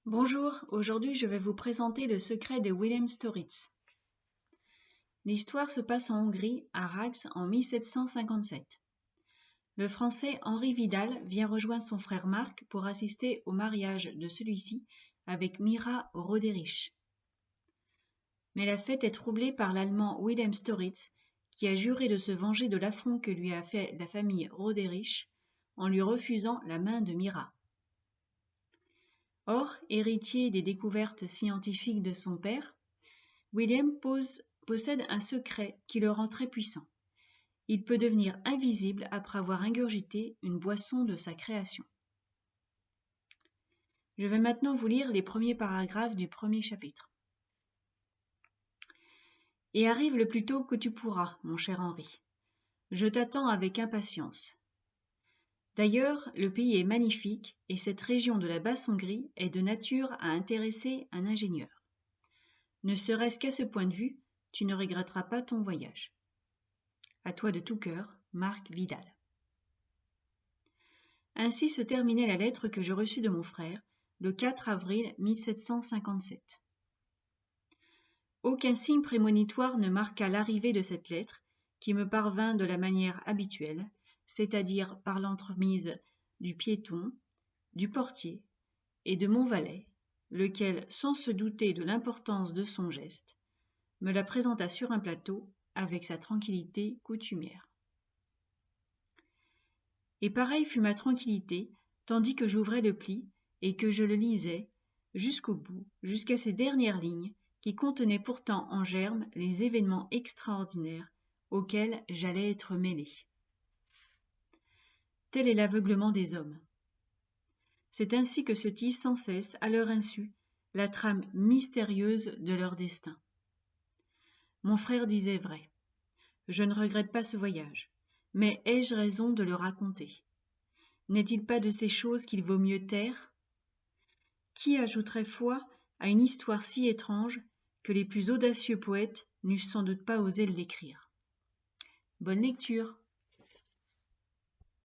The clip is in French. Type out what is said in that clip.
Bonjour, aujourd'hui je vais vous présenter le secret de Willem Storitz. L'histoire se passe en Hongrie, à Rax, en 1757. Le Français Henri Vidal vient rejoindre son frère Marc pour assister au mariage de celui-ci avec Mira Roderich. Mais la fête est troublée par l'Allemand Willem Storitz, qui a juré de se venger de l'affront que lui a fait la famille Roderich en lui refusant la main de Mira. Or, héritier des découvertes scientifiques de son père, Willem possède un secret qui le rend très puissant. Il peut devenir invisible après avoir ingurgité une boisson de sa création. Je vais maintenant vous lire les premiers paragraphes du premier chapitre. Et arrive le plus tôt que tu pourras, mon cher Henri. Je t'attends avec impatience. D'ailleurs, le pays est magnifique et cette région de la Basse-Hongrie est de nature à intéresser un ingénieur. Ne serait-ce qu'à ce point de vue, tu ne regretteras pas ton voyage. À toi de tout cœur, Marc Vidal. Ainsi se terminait la lettre que je reçus de mon frère, le 4 avril 1757. Aucun signe prémonitoire ne marqua l'arrivée de cette lettre, qui me parvint de la manière habituelle, c'est-à-dire par l'entremise du piéton, du portier et de mon valet, lequel, sans se douter de l'importance de son geste, me la présenta sur un plateau avec sa tranquillité coutumière. Et pareille fut ma tranquillité, tandis que j'ouvrais le pli et que je le lisais jusqu'au bout, jusqu'à ces dernières lignes qui contenaient pourtant en germe les événements extraordinaires auxquels j'allais être mêlé. Tel est l'aveuglement des hommes. C'est ainsi que se tisse sans cesse, à leur insu, la trame mystérieuse de leur destin. Mon frère disait vrai. Je ne regrette pas ce voyage, mais ai-je raison de le raconter ? N'est-il pas de ces choses qu'il vaut mieux taire ? Qui ajouterait foi à une histoire si étrange que les plus audacieux poètes n'eussent sans doute pas osé l'écrire ? Bonne lecture.